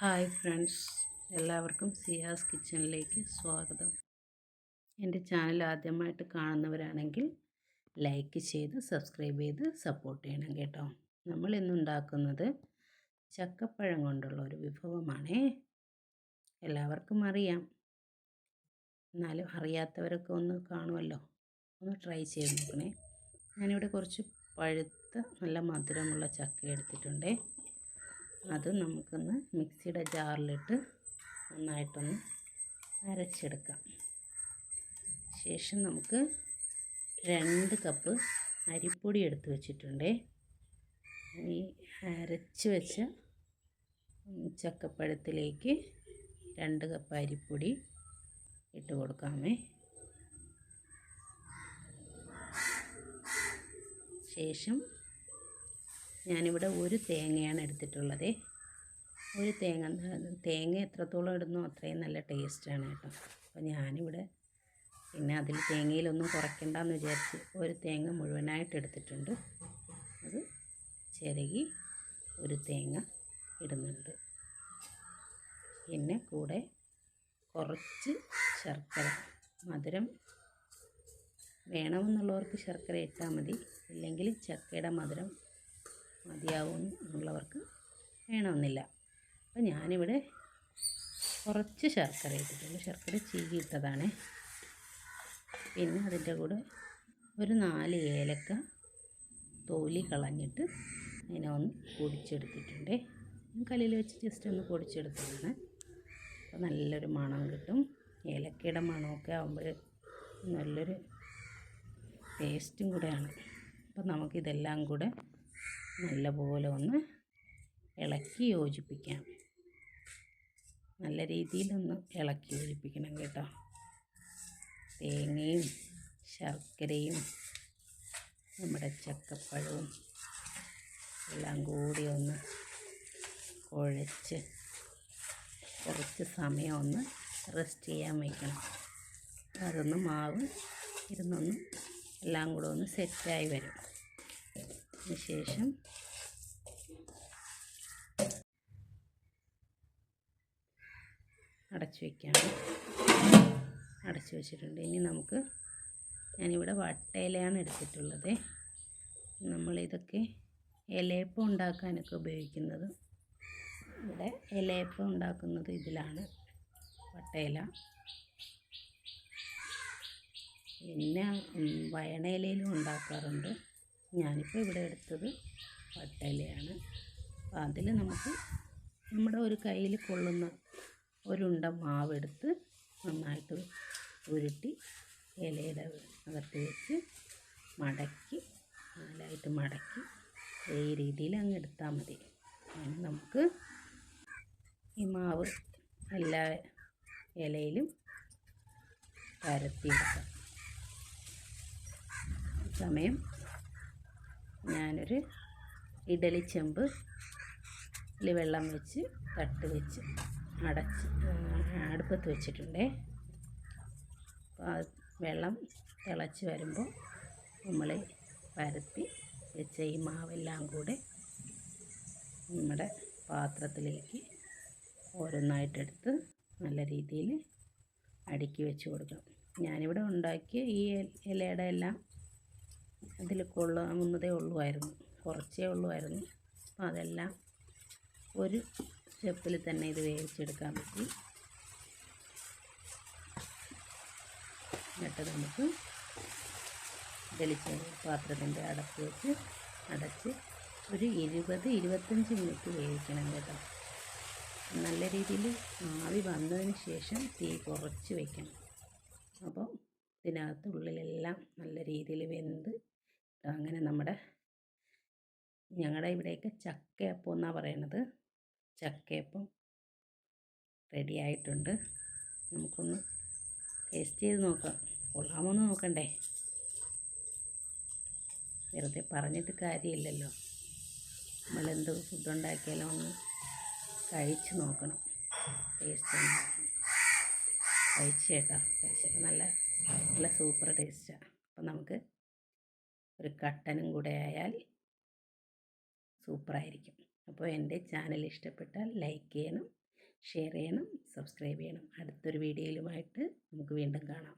Hi friends, എല്ലാവർക്കും സിയാസ് കിച്ചണിലേക്ക് സ്വാഗതം. എൻ്റെ ചാനൽ ആദ്യമായിട്ട് കാണുന്നവരാണെങ്കിൽ ലൈക്ക് ചെയ്ത് സബ്സ്ക്രൈബ് ചെയ്ത് സപ്പോർട്ട് ചെയ്യണം കേട്ടോ. നമ്മൾ ഇന്നുണ്ടാക്കുന്നത് ചക്കപ്പഴം കൊണ്ടുള്ള ഒരു വിഭവമാണേ. എല്ലാവർക്കും അറിയാം, എന്നാലും അറിയാത്തവരൊക്കെ ഒന്ന് കാണുമല്ലോ, ഒന്ന് ട്രൈ ചെയ്ത് നോക്കണേ. ഞാനിവിടെ കുറച്ച് പഴുത്ത നല്ല മധുരമുള്ള ചക്ക എടുത്തിട്ടുണ്ടേ. അത് നമുക്കൊന്ന് മിക്സിയുടെ ജാറിലിട്ട് നന്നായിട്ടൊന്ന് അരച്ചെടുക്കാം. ശേഷം നമുക്ക് 2 കപ്പ് അരിപ്പൊടി എടുത്ത് വെച്ചിട്ടുണ്ടേ. ഈ അരച്ച് വെച്ച ചക്കപ്പഴത്തിലേക്ക് 2 കപ്പ് അരിപ്പൊടി ഇട്ട് കൊടുക്കാമേ. ശേഷം ഞാനിവിടെ 1 തേങ്ങയാണ് എടുത്തിട്ടുള്ളത്. ഒരു തേങ്ങ എത്രത്തോളം ഇടുന്നോ അത്രയും നല്ല ടേസ്റ്റാണ് കേട്ടോ. അപ്പോൾ ഞാനിവിടെ പിന്നെ അതിൽ തേങ്ങയിലൊന്നും കുറയ്ക്കണ്ടെന്ന് വിചാരിച്ച് 1 തേങ്ങ മുഴുവനായിട്ട് എടുത്തിട്ടുണ്ട്. അത് ചിരകി 1 തേങ്ങ ഇടുന്നുണ്ട്. പിന്നെ കൂടെ കുറച്ച് ശർക്കര, മധുരം വേണമെന്നുള്ളവർക്ക് ശർക്കര ഇട്ടാൽ മതി, ഇല്ലെങ്കിൽ ചക്കയുടെ മധുരം മതിയാവും എന്നുള്ളവർക്ക് വേണമെന്നില്ല. അപ്പോൾ ഞാനിവിടെ കുറച്ച് ശർക്കര ഇട്ടിട്ടുണ്ട്. ശർക്കര ചീകിയിട്ടതാണ്. പിന്നെ അതിൻ്റെ കൂടെ ഒരു 4 ഏലക്ക തോലി കളഞ്ഞിട്ട് അതിനെ ഒന്ന് പൊടിച്ചെടുത്തിട്ടുണ്ട്. കല്ലിൽ വെച്ച് ജസ്റ്റ് ഒന്ന് പൊടിച്ചെടുത്തതാണ്. അപ്പോൾ നല്ലൊരു മണം കിട്ടും. ഏലക്കയുടെ മണമൊക്കെ ആകുമ്പോൾ നല്ലൊരു ടേസ്റ്റും കൂടെയാണ്. അപ്പോൾ നമുക്കിതെല്ലാം കൂടെ നല്ലപോലെ ഒന്ന് ഇളക്കി യോജിപ്പിക്കാം. നല്ല രീതിയിലൊന്ന് ഇളക്കി യോജിപ്പിക്കണം കേട്ടോ. തേങ്ങയും ശർക്കരയും നമ്മുടെ ചക്കപ്പഴവും എല്ലാം കൂടി ഒന്ന് കുഴച്ച് കുറച്ച് സമയം ഒന്ന് റെസ്റ്റ് ചെയ്യാൻ വയ്ക്കണം. അതൊന്ന് മാവ് ഇരുന്നൊന്ന് എല്ലാം കൂടെ ഒന്ന് സെറ്റായി വരും. അതിന് ശേഷം അടച്ചു വയ്ക്കാം. അടച്ചു വെച്ചിട്ടുണ്ട്. ഇനി നമുക്ക് ഞാനിവിടെ വട്ടയിലയാണ് എടുത്തിട്ടുള്ളത്. നമ്മളിതൊക്കെ ഇലയപ്പം ഉണ്ടാക്കാനൊക്കെ ഉപയോഗിക്കുന്നത്. ഇവിടെ ഇലയപ്പം ഉണ്ടാക്കുന്നത് ഇതിലാണ്, വട്ടയില. പിന്നെ വയണയിലയിലും ഉണ്ടാക്കാറുണ്ട്. ഞാനിപ്പോൾ ഇവിടെ എടുത്തത് വട്ടയിലയാണ്. അപ്പോൾ അതിൽ നമുക്ക് നമ്മുടെ ഒരു കയ്യിൽ കൊള്ളുന്ന ഒരുണ്ട മാവെടുത്ത് നന്നായിട്ട് ഉരുട്ടി ഇലയുടെ അകത്ത് വെച്ച് മടക്കി 4ആയിട്ട് മടക്കി ഈ രീതിയിൽ അങ്ങ് എടുത്താൽ മതി. അങ്ങനെ നമുക്ക് ഈ മാവ് എല്ലാ ഇലയിലും പരത്തിയെടുക്കാം. സമയം ഞാനൊരു ഇഡലി ചെമ്പ് വെള്ളം വെച്ച് തട്ട് വെച്ച് അടച്ച് അടുപ്പത്ത് വെച്ചിട്ടുണ്ടേ. അപ്പോൾ വെള്ളം തിളച്ച് വരുമ്പോൾ നമ്മൾ പരത്തി വെച്ച ഈ മാവെല്ലാം കൂടെ നമ്മുടെ പാത്രത്തിലേക്ക് ഓരോന്നായിട്ടെടുത്ത് നല്ല രീതിയിൽ അടുക്കി വെച്ച് കൊടുക്കണം. ഞാനിവിടെ ഉണ്ടാക്കിയ ഈ ഇലയുടെ എല്ലാം അതിൽ കൊള്ളാവുന്നതേ ഉള്ളുമായിരുന്നു, കുറച്ചേ ഉള്ളുമായിരുന്നു. അപ്പോൾ അതെല്ലാം ഒരു സ്റ്റെപ്പിൽ തന്നെ ഇത് വേവിച്ചെടുക്കാൻ പറ്റി. എന്നിട്ട് നമുക്ക് തെളിച്ച പാത്രത്തിൻ്റെ അടപ്പ് വെച്ച് അടച്ച് ഒരു 20-25 മിനിറ്റ് വേവിക്കണം കേട്ടോ. നല്ല രീതിയിൽ ആവി വന്നതിന് ശേഷം തീ കുറച്ച് വയ്ക്കണം. അപ്പോൾ ഇതിനകത്ത് ഉള്ളിലെല്ലാം നല്ല രീതിയിൽ വെന്ത് അങ്ങനെ ഞങ്ങളുടെ ഇവിടെയൊക്കെ ചക്കയപ്പം എന്നാണ് പറയണത്. ചക്കയപ്പം റെഡി ആയിട്ടുണ്ട്. നമുക്കൊന്ന് ടേസ്റ്റ് ചെയ്ത് നോക്കാം. കൊള്ളാമോന്ന് നോക്കണ്ടേ? വെറുതെ പറഞ്ഞിട്ട് കാര്യമില്ലല്ലോ. നമ്മളെന്ത് ഫുഡ് ഉണ്ടാക്കിയാലും ഒന്ന് കഴിച്ച് നോക്കണം. ടേസ്റ്റ് കഴിച്ച് കേട്ടോ. കഴിച്ചപ്പോൾ നല്ല സൂപ്പർ ടേസ്റ്റാണ്. അപ്പം നമുക്ക് ഒരു കട്ടനും കൂടെ ആയാൽ സൂപ്പറായിരിക്കും. അപ്പോൾ എൻ്റെ ചാനൽ ഇഷ്ടപ്പെട്ടാൽ ലൈക്ക് ചെയ്യണം, ഷെയർ ചെയ്യണം, സബ്സ്ക്രൈബ് ചെയ്യണം. അടുത്തൊരു വീഡിയോയിലുമായിട്ട് നമുക്ക് വീണ്ടും കാണാം.